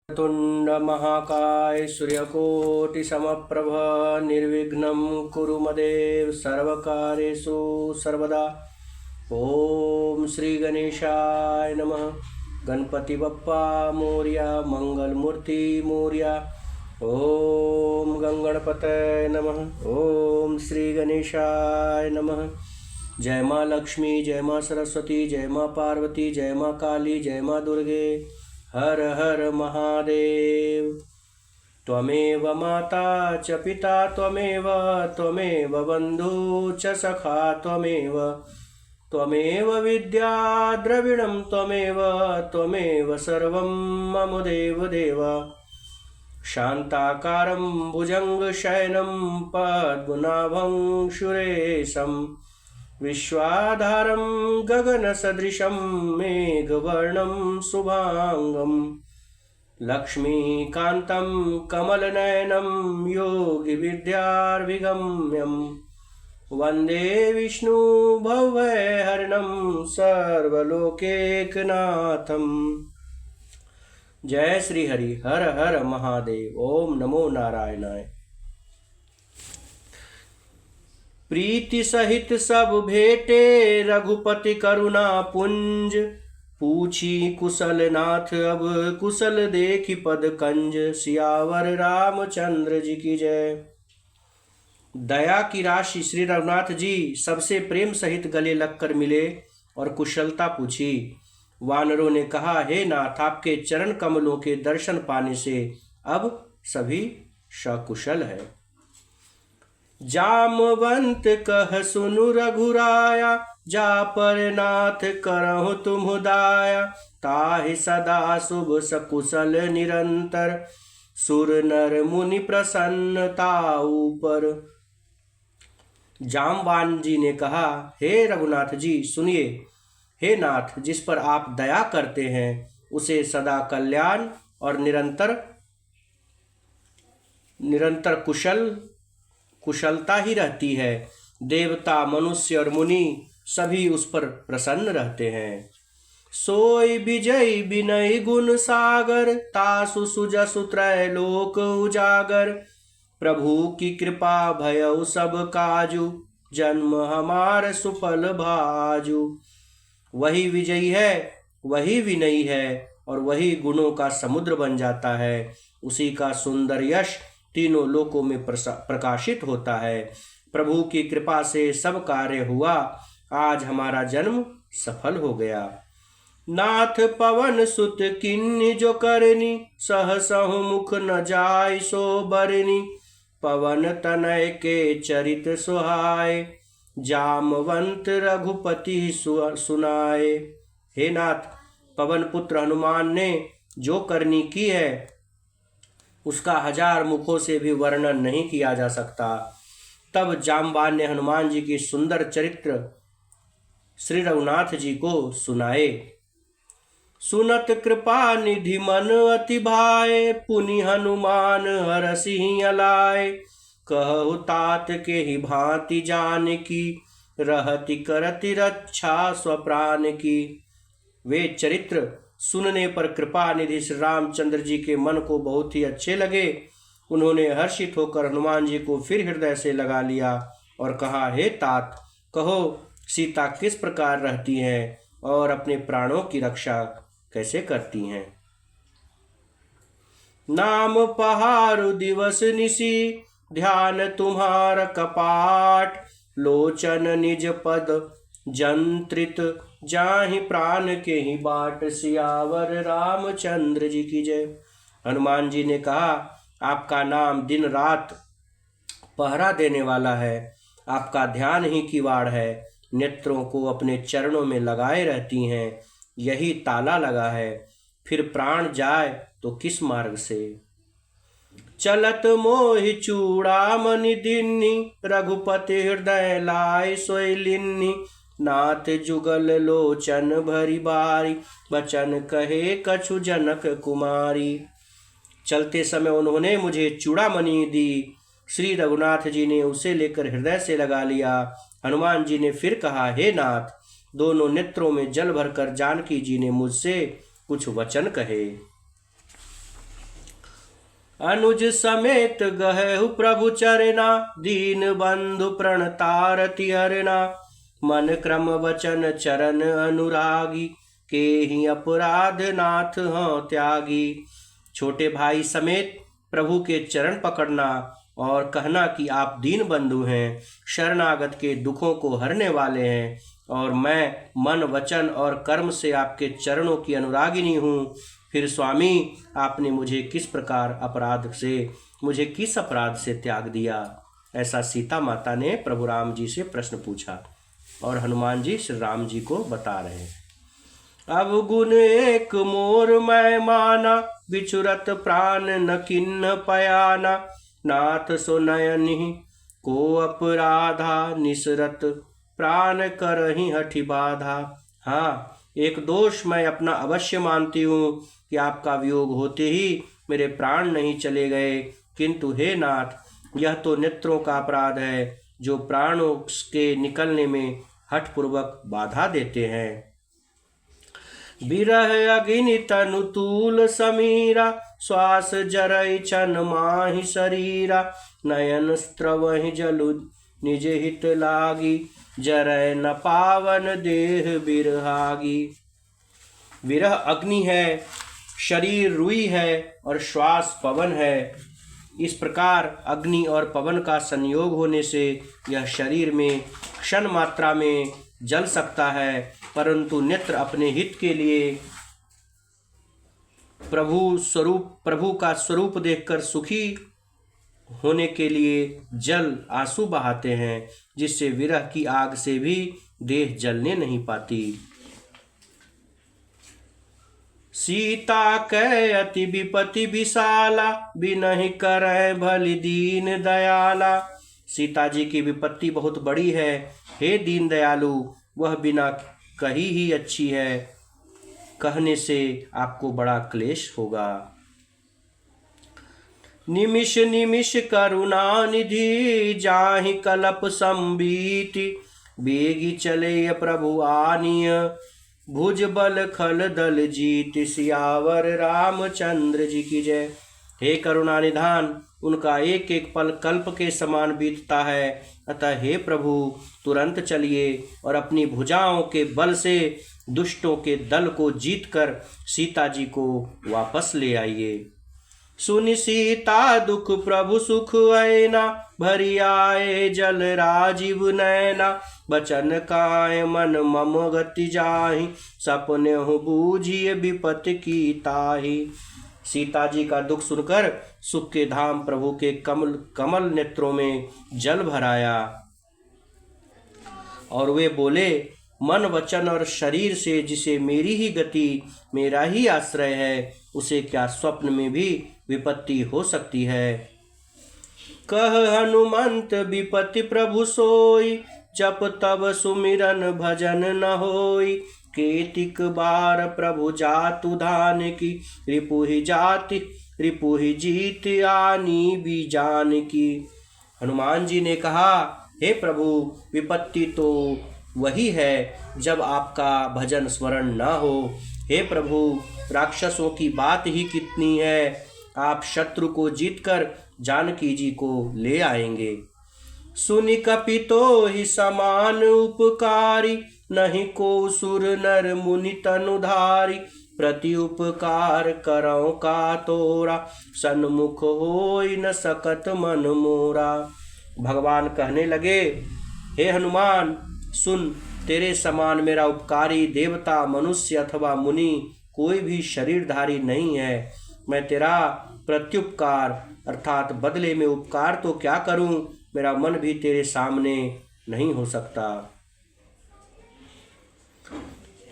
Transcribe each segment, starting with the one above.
तुंड महाकाय सूर्यकोटि समप्रभ निर्विघ्नं कुरु मदेव सर्वकार्येषु सर्वदा। ओम श्री गणेशाय नमः। गणपति बप्पा मोरया, मंगल मूर्ति मोरया। ओम गंगणपतये नमः। ओम श्री गणेशाय नमः। जय माँ लक्ष्मी, जय माँ सरस्वती, जय माँ पार्वती, जय माँ काली, जय माँ दुर्गे। हर हर महादेव। त्वमेव माता च पिता त्वमेव बन्धु च सखा त्वमेव विद्या द्रविणं त्वमेव सर्वं मम देव। शान्ताकारं भुजङ्गशयनं पद्मनाभं सुरेशं विश्वाधारं गगनसदृशं मेघवर्णं शुभांगं लक्ष्मीकान्तं कमलनयनं योगिविद्यार्विगम्यं वन्दे विष्णु भवभयहरणं सर्वलोकैकनाथं। जय श्री हरि। हर हर महादेव। ओम नमो नारायणाय। प्रीति सहित सब भेटे रघुपति करुणा पुंज, पूछी कुशल नाथ अब कुशल देखी पद कंज। सियावर रामचंद्र जी की जय। दया की राशि श्री रघुनाथ जी सबसे प्रेम सहित गले लगकर मिले और कुशलता पूछी। वानरों ने कहा, हे नाथ, आपके चरण कमलों के दर्शन पाने से अब सभी सकुशल है। जामवंत कह सुनु रघुराया, जा पर नाथ करहु तुम दाया। ताहि सदा शुभ सकुशल निरंतर, सुर नर मुनि प्रसन्नता ऊपर। जामवान जी ने कहा, हे रघुनाथ जी सुनिए। हे नाथ, जिस पर आप दया करते हैं उसे सदा कल्याण और निरंतर कुशलता ही रहती है। देवता, मनुष्य और मुनि सभी उस पर प्रसन्न रहते हैं। सोई विजय विनय गुण सागर, तासु सुजसु त्रैलोक उजागर। प्रभु की कृपा भयउ सब काजू, जन्म हमार सुफल भाजू। वही विजयी है, वही विनयी है और वही गुणों का समुद्र बन जाता है। उसी का सुंदर यश तीनों लोकों में प्रकाशित होता है। प्रभु की कृपा से सब कार्य हुआ। आज हमारा जन्म सफल हो गया। नाथ पवन सुत किन्नी जो करनी, सहसहु मुख न जाय सो बरनी। पवन तनय के चरित सुहाय, जामवंत रघुपति सुनाए। हे नाथ, पवन पुत्र हनुमान ने जो करनी की है उसका 1000 मुखों से भी वर्णन नहीं किया जा सकता। तब जामवान ने हनुमान जी की सुंदर चरित्र श्री रघुनाथ जी को सुनाए। सुनत कृपा निधि मन अति भाए, पुनि हनुमान हरसि अलाए। कहु तात के ही भांति जान की, रहति करति रक्षा स्वप्राण की। वे चरित्र सुनने पर कृपा निधि श्री रामचंद्र जी के मन को बहुत ही अच्छे लगे। उन्होंने हर्षित होकर हनुमान जी को फिर हृदय से लगा लिया और कहा, हे तात, कहो सीता किस प्रकार रहती हैं और अपने प्राणों की रक्षा कैसे करती हैं। नाम पहारु दिवस निशी, ध्यान तुम्हार कपाट। लोचन निज पद जंत्रित, जाहि प्राण के ही बाट। सियावर रामचंद्र जी की जय। हनुमान जी ने कहा, आपका नाम दिन रात पहरा देने वाला है। आपका ध्यान ही किवाड़ है। नेत्रों को अपने चरणों में लगाए रहती हैं, यही ताला लगा है। फिर प्राण जाए तो किस मार्ग से। चलत मोहि चूड़ामणि दिन्नी, रघुपति हृदय लाय सोई लिन्नी। नाथ जुगल लोचन भरी बारी, बचन कहे कछु जनक कुमारी। चलते समय उन्होंने मुझे चूड़ामणि दी। श्री रघुनाथ जी ने उसे लेकर हृदय से लगा लिया। हनुमान जी ने फिर कहा, हे नाथ, दोनों नेत्रों में जल भरकर जानकी जी ने मुझसे कुछ वचन कहे। अनुज समेत गहु प्रभु चरना, दीन बंधु प्रणतारति हरना। मन क्रम वचन चरण अनुरागी, के ही अपराध नाथ हों त्यागी। छोटे भाई समेत प्रभु के चरण पकड़ना और कहना कि आप दीन बंधु हैं, शरणागत के दुखों को हरने वाले हैं, और मैं मन वचन और कर्म से आपके चरणों की अनुरागिनी हूँ। फिर स्वामी, आपने मुझे किस अपराध से त्याग दिया? ऐसा सीता माता ने प्रभु राम जी से प्रश्न पूछा और हनुमान जी श्री राम जी को बता रहे हैं। अब गुण एक मोर मैं माना, बिछुरत प्राण न किन्न पयाना। नाथ सो नयनि को अपराधा, निसरत प्राण करहि हठि बाधा। हाँ, एक दोष मैं अपना अवश्य मानती हूँ कि आपका वियोग होते ही मेरे प्राण नहीं चले गए, किंतु हे नाथ, यह तो नेत्रों का अपराध है जो प्राणों के निकलने में हठपूर्वक बाधा देते हैं। बिरह अग्नि तनु तूल समीरा, श्वास जरई छन माहि शरीरा। नयन स्त्रवहि जलु निज हित लागी, जरय न पावन देह बिरहागी। विरह अग्नि है, शरीर रुई है और श्वास पवन है। इस प्रकार अग्नि और पवन का संयोग होने से यह शरीर में क्षण मात्रा में जल सकता है, परंतु नेत्र अपने हित के लिए प्रभु का स्वरूप देखकर सुखी होने के लिए जल आंसू बहाते हैं, जिससे विरह की आग से भी देह जलने नहीं पाती। सीता कै अति विपति विशाला, बिनहि करय भली दीन दयाला। सीता जी की विपत्ति बहुत बड़ी है, हे दीन दयालु, वह बिना कही ही अच्छी है, कहने से आपको बड़ा क्लेश होगा। निमिष निमिष करुणा निधि, जाहि कलप संबीति। बेगी चले प्रभु आनिय, भुज बल खल दल जीत। सियावर रामचंद्र जी की जय। हे करुणा निधान, उनका एक एक पल कल्प के समान बीतता है, अतः हे प्रभु, तुरंत चलिए और अपनी भुजाओं के बल से दुष्टों के दल को जीतकर सीता जी को वापस ले आइए। सुनि सीता दुख प्रभु सुख ऐना, भरी आए जल राजीव नैना। बचन काय मन मम गति जाहि, सपने हो बूझिए विपत्ति की ताहि। सीता जी का दुख सुनकर सुख के धाम प्रभु के कमल नेत्रों में जल भराया और वे बोले, मन वचन और शरीर से जिसे मेरी ही गति, मेरा ही आश्रय है, उसे क्या स्वप्न में भी विपत्ति हो सकती है। कह हनुमंत विपत्ति प्रभु सोई, जप तब सुमिरन भजन न होई। केतिक बार प्रभु जातु धान की, रिपु ही जीत आनी भी जान की। हनुमान जी ने कहा, हे प्रभु, विपत्ति तो वही है जब आपका भजन स्मरण न हो। हे प्रभु, राक्षसों की बात ही कितनी है, आप शत्रु को जीतकर जानकी जी को ले आएंगे। सुनि कपितो ही समान उपकारी, नहीं को सुर नर मुनि तनुधारी। प्रति उपकार करौ का तोरा, सन्मुख होई न सकत मन मोरा। भगवान कहने लगे, हे हनुमान, सुन, तेरे समान मेरा उपकारी देवता, मनुष्य अथवा मुनि कोई भी शरीरधारी नहीं है। मैं तेरा प्रत्युपकार अर्थात बदले में उपकार तो क्या करूं, मेरा मन भी तेरे सामने नहीं हो सकता।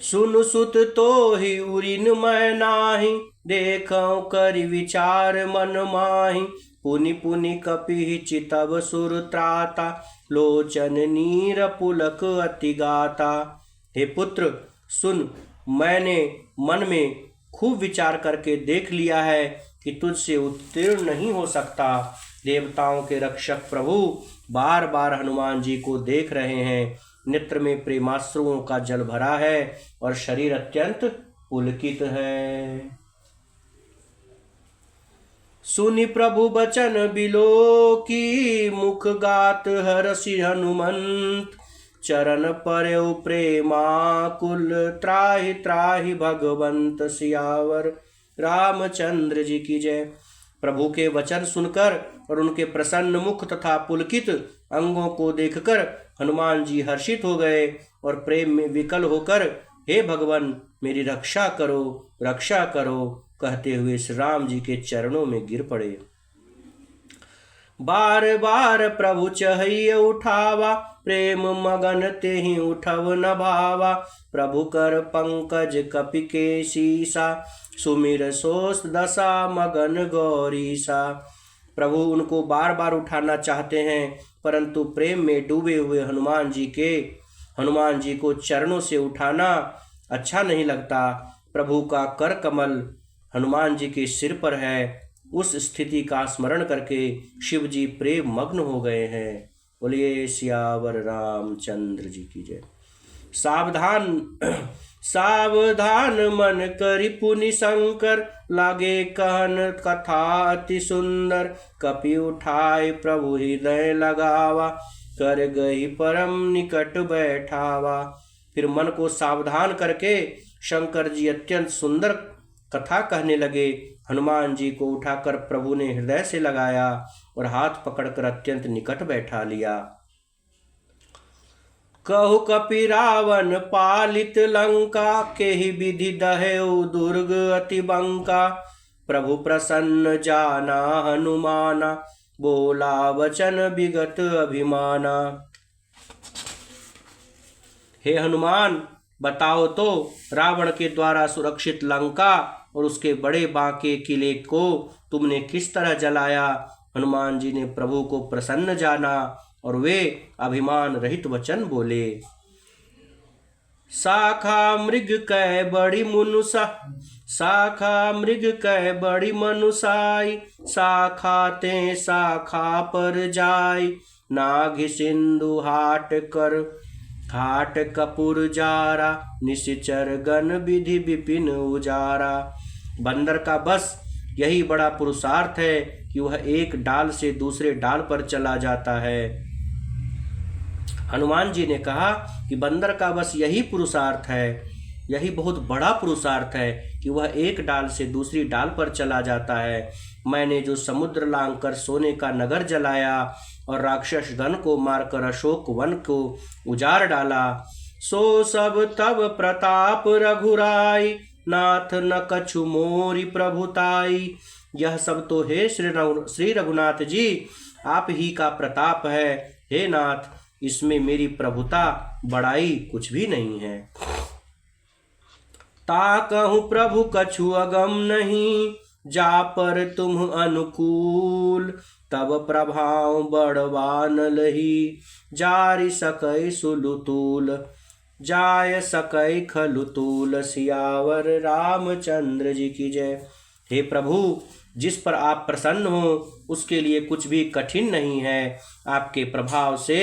सुन सुत तो ही उरिन मैं नाही, देखौ करि विचार मन माही। पुनि पुनि कपि चितव सुर त्राता, लोचन नीर पुलक अति गाता। हे पुत्र, सुन, मैंने मन में खूब विचार करके देख लिया है कि तुझसे उत्तीर्ण नहीं हो सकता। देवताओं के रक्षक प्रभु बार बार हनुमान जी को देख रहे हैं, नेत्र में प्रेमाश्रुओं का जल भरा है और शरीर अत्यंत पुलकित है। सुनि प्रभु बचन बिलो की, मुख गात हरसि हनुमंत। चरण पर्यु प्रेमाकुल, त्राहि त्राहि भगवंत। सियावर रामचंद्र जी की जय। प्रभु के वचन सुनकर और उनके प्रसन्न मुख तथा पुलकित अंगों को देखकर हनुमान जी हर्षित हो गए और प्रेम में विकल होकर हे भगवान मेरी रक्षा करो कहते हुए श्री राम जी के चरणों में गिर पड़े। बार बार प्रभु चहिय उठावा, प्रेम मगन तेहि उठव न भावा। प्रभु कर पंकज कपि के सीसा, सुमिर सोस दशा मगन गौरीसा। प्रभु उनको बार बार उठाना चाहते हैं, परंतु प्रेम में डूबे हुए हनुमान जी को चरणों से उठाना अच्छा नहीं लगता। प्रभु का कर कमल हनुमान जी के सिर पर है। उस स्थिति का स्मरण करके शिव जी प्रेम मग्न हो गए हैं। बोलिए सियावर रामचंद्र जी की जय। सावधान मन करि पुनि शंकर, लागे कहन कथा अति सुंदर। कपि उठाय प्रभु हृदय लगावा, कर गई परम निकट बैठावा। फिर मन को सावधान करके शंकर जी अत्यंत सुंदर कथा कहने लगे। हनुमान जी को उठाकर प्रभु ने हृदय से लगाया और हाथ पकड़कर अत्यंत निकट बैठा लिया। कहु कपि रावण पालित लंका, केहि विधि दहेउ दुर्ग अति बंका। प्रभु प्रसन्न जाना हनुमाना, बोला वचन विगत अभिमाना। हे हनुमान बताओ तो रावण के द्वारा सुरक्षित लंका और उसके बड़े बांके किले को तुमने किस तरह जलाया। हनुमान जी ने प्रभु को प्रसन्न जाना और वे अभिमान रहित वचन बोले। शाखा मृग कै बड़ी मनुषाई, शाखा ते शाखा पर जाय। नाग सिंधु हाट कपूर जारा, निश्चर गण विधि विपिन उजारा। बंदर का बस यही बड़ा पुरुषार्थ है कि वह एक डाल से दूसरे डाल पर चला जाता है। हनुमान जी ने कहा कि बंदर का बस यही पुरुषार्थ है, यही बहुत बड़ा पुरुषार्थ है कि वह एक डाल से दूसरी डाल पर चला जाता है। मैंने जो समुद्र लांघकर सोने का नगर जलाया और राक्षस गण को मारकर अशोक वन को उजाड़ डाला, सो सब तब प्रताप रघुराई। नाथ न कछु मोरी प्रभुताई। यह सब तो हे श्री रघुनाथ जी आप ही का प्रताप है। हे नाथ इसमें मेरी प्रभुता बड़ाई कुछ भी नहीं है। ता कहूँ प्रभु कछु अगम नहीं, जा पर तुम अनुकूल। तब प्रभाव बड़वान लही, जारि सकै सुलुतूल। जाय सकै खलुतूल। सियावर रामचंद्र जी की जय। हे प्रभु जिस पर आप प्रसन्न हो उसके लिए कुछ भी कठिन नहीं है। आपके प्रभाव से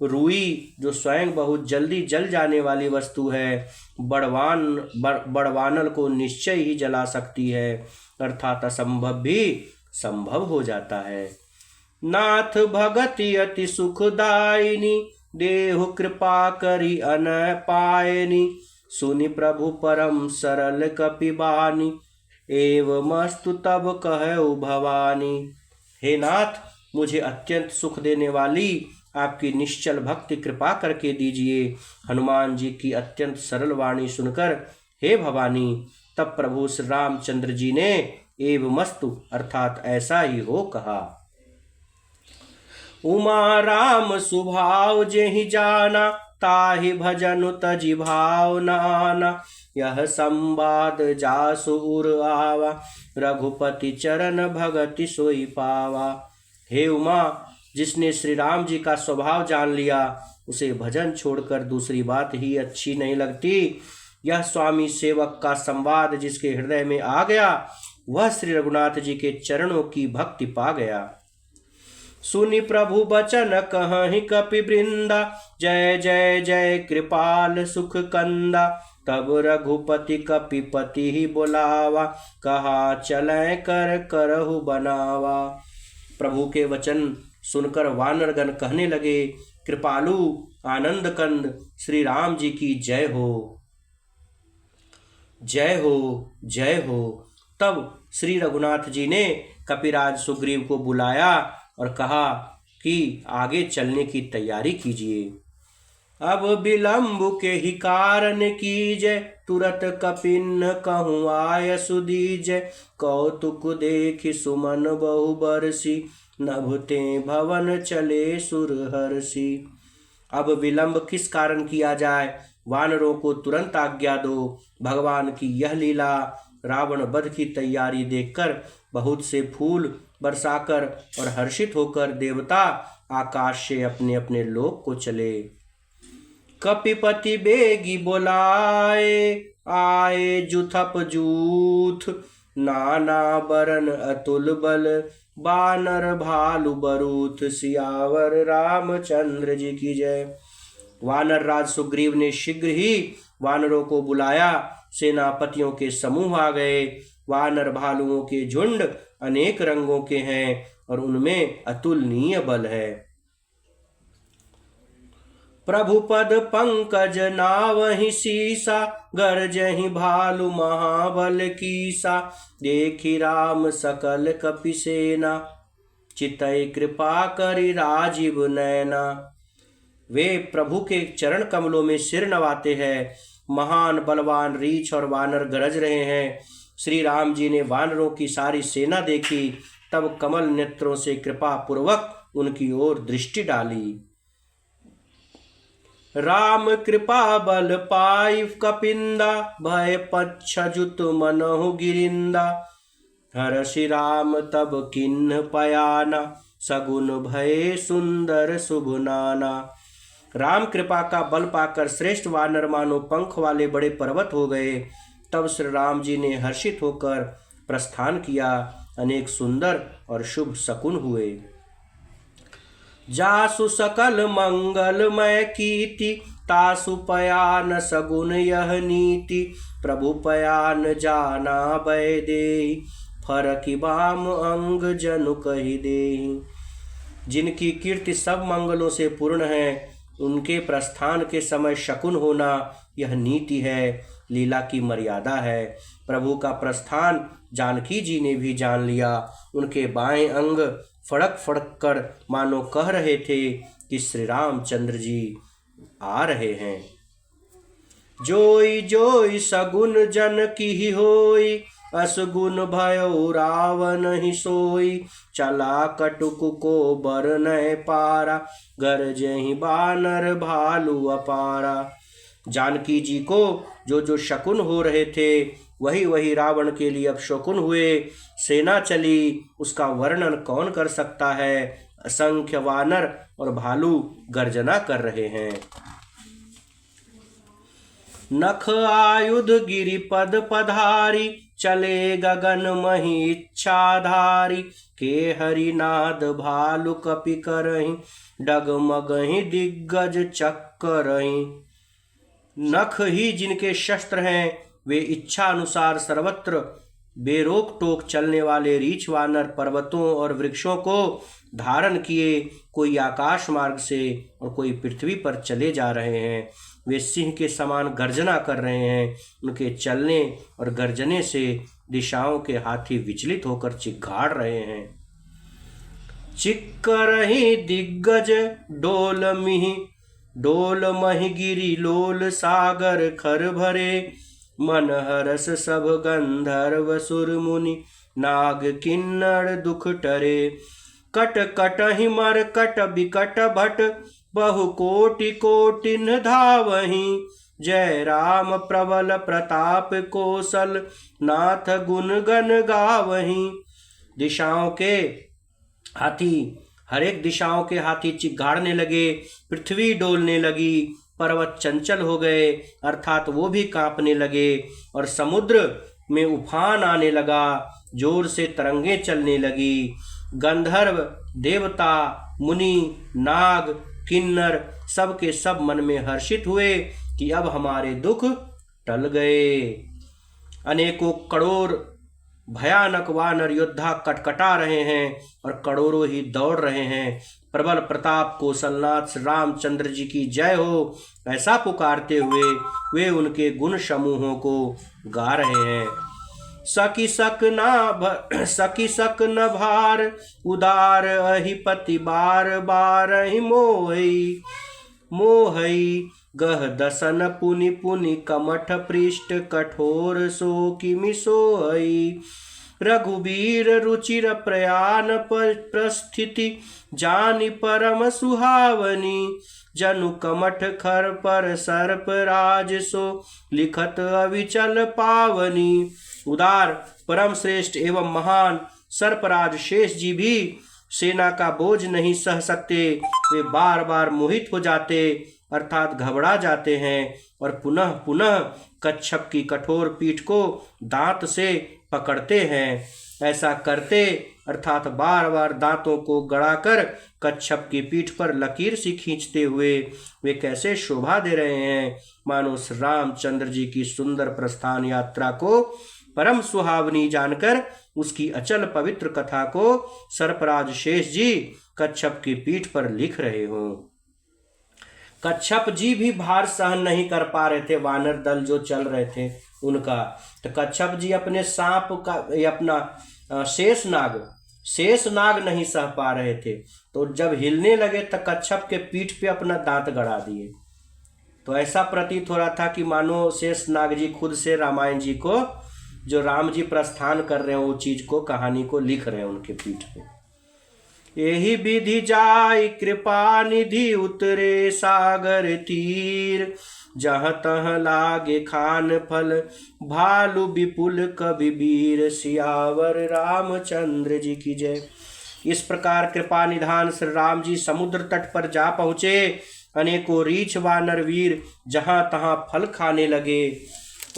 रुई जो स्वयं बहुत जल्दी जल जाने वाली वस्तु है बड़वानल को निश्चय ही जला सकती है, अर्थात असंभव भी संभव हो जाता है। नाथ भगति अति सुखदायिनी, देहु कृपा करी अन पायनी। सुनि प्रभु परम सरल कपिबानी, एवमस्तु तब कहउ भवानी। हे नाथ मुझे अत्यंत सुख देने वाली आपकी निश्चल भक्ति कृपा करके दीजिए। हनुमान जी की अत्यंत सरल वाणी सुनकर हे भवानी तब प्रभु श्री रामचंद्र जी ने एवमस्तु अर्थात ऐसा ही हो कहा। उमा राम सुभाव जेहि जाना, ताहि भजनु तजि भाव नाना। यह संवाद जासु उर आवा, रघुपति चरण भगति सोई पावा। हे उमा जिसने श्री राम जी का स्वभाव जान लिया उसे भजन छोड़कर दूसरी बात ही अच्छी नहीं लगती। यह स्वामी सेवक का संवाद जिसके हृदय में आ गया वह श्री रघुनाथ जी के चरणों की भक्ति पा गया। सुनि प्रभु बचन कहहि कपि वृंदा, जय जय जय कृपाल सुख कंदा। तब रघुपति कपिपति ही बुलावा, कहा चलें कर करहु बनावा। प्रभु के वचन सुनकर वानरगण कहने लगे, कृपालु आनंद कंद श्री राम जी की जय हो, जय हो, जय हो। तब श्री रघुनाथ जी ने कपिराज सुग्रीव को बुलाया और कहा कि आगे चलने की तैयारी कीजिए। अब विलंब के ही कारण कीजय, तुरत कपिन कहूँ आय सुदीजय। कौतुक देखि सुमन बहु बरसी, नभते भवन चले सुरहर्षि। अब विलंब किस कारण किया जाए, वानरों को तुरंत आज्ञा दो। भगवान की यह लीला रावण वध की तैयारी देखकर बहुत से फूल बरसाकर और हर्षित होकर देवता आकाश से अपने अपने लोक को चले। कपिपति बेगी बोलाए, आए जुथप जूथ। नाना बरन अतुल बल, बानर भालु बरूथ। सियावर रामचंद्र जी की जय। वानर राज सुग्रीव ने शीघ्र ही वानरों को बुलाया। सेनापतियों के समूह आ गए। वानर भालुओं के झुंड अनेक रंगों के हैं और उनमें अतुलनीय बल है। प्रभु पद पंकज नावहि सीसा, गरजहि भालु महाबल कीसा। देखि राम सकल कपिसेना, चितई कृपा करि राजीव नैना। वे प्रभु के चरण कमलों में सिर नवाते हैं। महान बलवान रीछ और वानर गरज रहे हैं। श्री राम जी ने वानरों की सारी सेना देखी, तब कमल नेत्रों से कृपा पूर्वक उनकी ओर दृष्टि डाली। राम कृपा बल पाई कपिंदा, भय पच्छजुत मनहु गिरिंदा। हर्षि राम तब किन्ह पयाना, सगुन भय सुंदर शुभ नाना। राम कृपा का बल पाकर श्रेष्ठ वानर मानो पंख वाले बड़े पर्वत हो गए। तब श्री राम जी ने हर्षित होकर प्रस्थान किया। अनेक सुंदर और शुभ शकुन हुए। जासु सकल मंगलमय कीर्ति, तासु पयान सगुन यह नीति। प्रभु पयान जाना भय देहि, फरकि बाम अंग जनु कहि देहि। जिनकी कीर्ति सब मंगलों से पूर्ण है, उनके प्रस्थान के समय शकुन होना यह नीति है, लीला की मर्यादा है। प्रभु का प्रस्थान जानकी जी ने भी जान लिया। उनके बाएं अंग फड़क फड़क कर मानो कह रहे थे कि श्री रामचंद्र जी आ रहे हैं। जोई जोई सगुन जन की होई, असगुन भयो रावण ही सोई। चला कटुक को बर नय पारा, गरजहि बानर भालु अपारा। जानकी जी को जो जो शकुन हो रहे थे, वही वही रावण के लिए अब शकुन हुए। सेना चली, उसका वर्णन कौन कर सकता है। असंख्य वानर और भालू गर्जना कर रहे हैं। नख आयुध गिरिपद पधारी, चले गगन मही इच्छाधारी। के हरिनाद भालु कपि करहि, डगमगहि दिग्गज चक्करहि। नख ही जिनके शस्त्र हैं, वे इच्छा अनुसार सर्वत्र बेरोक टोक चलने वाले रीछ वानर पर्वतों और वृक्षों को धारण किए कोई आकाश मार्ग से और कोई पृथ्वी पर चले जा रहे हैं। वे सिंह के समान गर्जना कर रहे हैं। उनके चलने और गर्जने से दिशाओं के हाथी विचलित होकर चिघाड़ रहे हैं। चिक्करहि दिग्गज डोल महि गिरि लोल सागर खर भरे। मन हरस सब गंधर्व सुर मुनि, नाग किन्नर दुख टरे। कट कटहि मर कट बिकट भट, बहु कोटि कोटिन धावहि। जय राम प्रबल प्रताप कौशल, नाथ गुण गण गावहि। दिशाओं के हाथी, हर एक दिशाओं के हाथी चिघाड़ने लगे। पृथ्वी डोलने लगी, पर्वत चंचल हो गए, अर्थात वो भी कांपने लगे। और समुद्र में उफान आने लगा, जोर से तरंगें चलने लगी। गंधर्व, देवता, मुनि, नाग, किन्नर सब के सब मन में हर्षित हुए कि अब हमारे दुख टल गए। अनेकों करोड़ भयानक वानर योद्धा कटकटा रहे हैं और करोड़ों ही दौड़ रहे हैं। प्रबल प्रताप कौशलनाथ रामचंद्र जी की जय हो, ऐसा पुकारते हुए वे उनके गुण समूहों को गा रहे हैं। सकी सक न भार उदार अहिपति बार बार ही मोहई मोहई गह दसन पुनि पुनि कमठ पृष्ठ कठोर सो किमि सोहई। रघुबीर रुचिर प्रयाण प्रस्थिति जानि परम सुहावनी। जनु कमठ खर पर सर्प राज सो लिखत अविचल पावनी। उदार परम श्रेष्ठ एवं महान सर्पराज शेष जी भी सेना का बोझ नहीं सह सकते। वे बार बार मोहित हो जाते अर्थात घबरा जाते हैं और पुनः पुनः कच्छप की कठोर पीठ को दांत से पकड़ते हैं। ऐसा करते अर्थात बार बार दांतों को गड़ाकर कच्छप की पीठ पर लकीर सी खींचते हुए वे कैसे शोभा दे रहे हैं, मानो रामचंद्र जी की सुंदर प्रस्थान यात्रा को परम सुहावनी जानकर उसकी अचल पवित्र कथा को सर्पराज शेष जी कच्छप की पीठ पर लिख रहे हो। कच्छप जी भी भार सहन नहीं कर पा रहे थे, वानर दल जो चल रहे थे उनका। तो कच्छप जी अपने सांप का अपना शेष नाग नहीं सह पा रहे थे, तो जब हिलने लगे तो कच्छप के पीठ पे अपना दांत गड़ा दिए। तो ऐसा प्रतीत हो रहा था कि मानो शेष नाग जी खुद से रामायण जी को, जो राम जी प्रस्थान कर रहे हैं, वो चीज को, कहानी को लिख रहे हैं उनके पीठ पे। यही विधि जाय कृपा निधि उतरे सागर तीर। जहाँ तहाँ लागे खान फल भालु विपुल कवि वीर। सियावर रामचंद्र जी की जय। इस प्रकार कृपा निधान श्री राम जी समुद्र तट पर जा पहुँचे। अनेकों रीछ वानर वीर जहाँ तहाँ फल खाने लगे।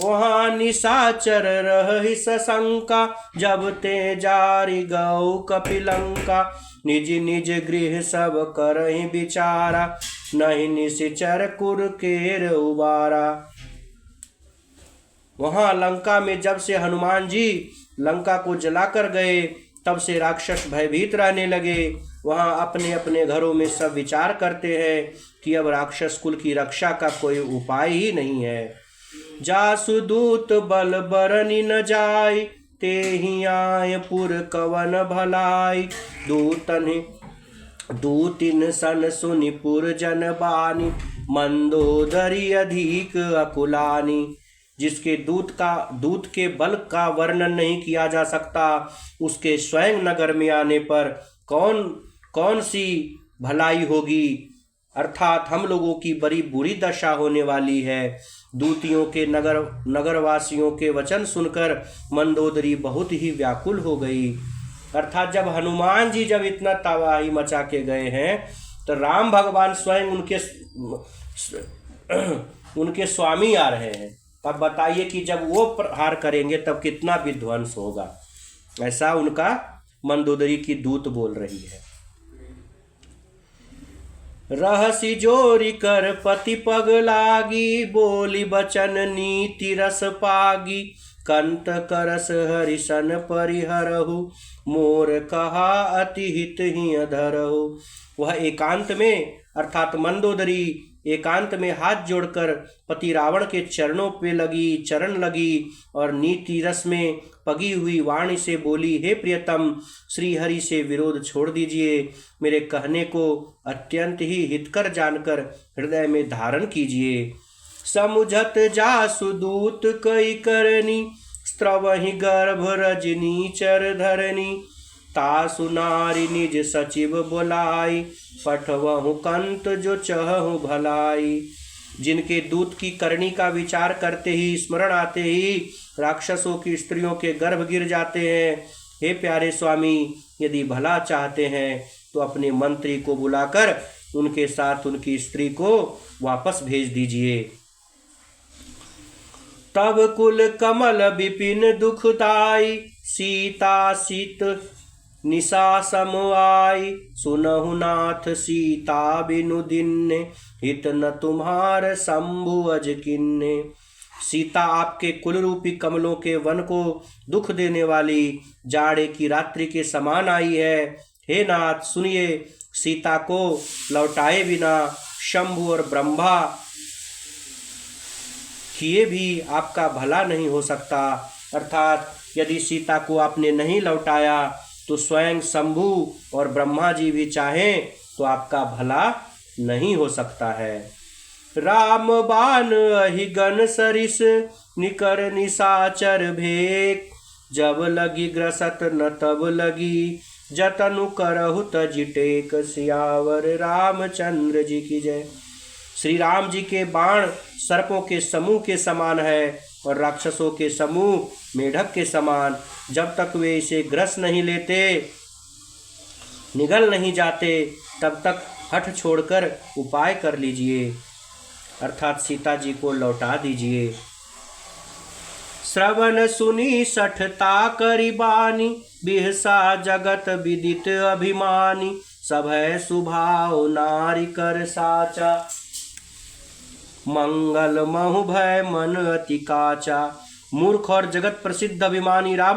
वहाँ निशाचर रही सशंका। जब ते जारी गौ कपिलंका। निज निज गृह सब करहि विचारा। नहीं निशिचर कुर केर उबारा। वहां लंका में जब से हनुमान जी लंका को जलाकर गए, तब से राक्षस भयभीत रहने लगे। वहां अपने अपने घरों में सब विचार करते हैं कि अब राक्षस कुल की रक्षा का कोई उपाय ही नहीं है। जासु दूत बल बरनि न जाय। ते ही आय पुर कवन भलाई। दूतिन सन सुनि पुर जन बानी। मंदोदरी अधिक अकुलानी। जिसके दूत के बल का वर्णन नहीं किया जा सकता, उसके स्वयं नगर में आने पर कौन सी भलाई होगी, अर्थात हम लोगों की बड़ी बुरी दशा होने वाली है। दूतियों के नगरवासियों के वचन सुनकर मंदोदरी बहुत ही व्याकुल हो गई। अर्थात जब हनुमान जी जब इतना तबाही मचा के गए हैं, तो राम भगवान स्वयं उनके स्वामी आ रहे हैं। अब बताइए कि जब वो प्रहार करेंगे तब कितना विध्वंस होगा। ऐसा उनका मंदोदरी की दूत बोल रही है। रहसी जोरी कर पति पग लागी। बोली बचन नीति रस पागी। कंत करस हरिशन परिहरहु। मोर कहा अति हित ही अधरहु। वह एकांत में अर्थात मंदोदरी एकांत में हाथ जोड़कर पति रावण के चरणों पे चरण लगी और नीति रस में पगी हुई वाणी से बोली, हे प्रियतम, श्री हरि से विरोध छोड़ दीजिए। मेरे कहने को अत्यंत ही हितकर जानकर हृदय में धारण कीजिए। समुझत जासु दूत कई करनी। स्त्रवहि गर्भ रजनी चर धरनी। तासु नारी निज सचिव बोलाई। पठवहु कंत जो चहु भलाई। जिनके दूत की करनी का विचार करते ही, स्मरण आते ही राक्षसों की स्त्रियों के गर्भ गिर जाते हैं। हे प्यारे स्वामी, यदि भला चाहते हैं तो अपने मंत्री को बुलाकर उनके साथ उनकी स्त्री को वापस भेज दीजिए। तब कुल कमल विपिन दुखदाई। सीता सीत निशा समवाई। सुनहु नाथ सीता बिनु दिन्ने। हित न तुम्हार शंभु अज किन्ने। सीता आपके कुल रूपी कमलों के वन को दुख देने वाली जाड़े की रात्रि के समान आई है। हे नाथ सुनिए, सीता को लौटाए बिना शंभु और ब्रह्मा किए भी आपका भला नहीं हो सकता। अर्थात यदि सीता को आपने नहीं लौटाया तो स्वयं शंभु और ब्रह्मा जी भी चाहें तो आपका भला नहीं हो सकता है। राम बान अहिगन सरिस निकर निशाचर भेक, जब लगी ग्रसत न तब लगी जतनु करहु तज टेक। सियावर रामचंद्र जी की जय। श्री राम जी के बाण सर्पों के समूह के समान है और राक्षसों के समूह मेढक के समान। जब तक वे इसे ग्रस नहीं लेते, निगल नहीं जाते, तब तक हठ छोड़कर उपाय कर लीजिए, अर्थात सीता जी को लौटा दीजिए। श्रवण सुनी सठता करी बानी, बिहसा जगत विदित अभिमानी। सभय सुभाव नारी कर साचा, मंगल महु भय मन अति काचा। मूर्ख और जगत प्रसिद्ध अभिमानी रावण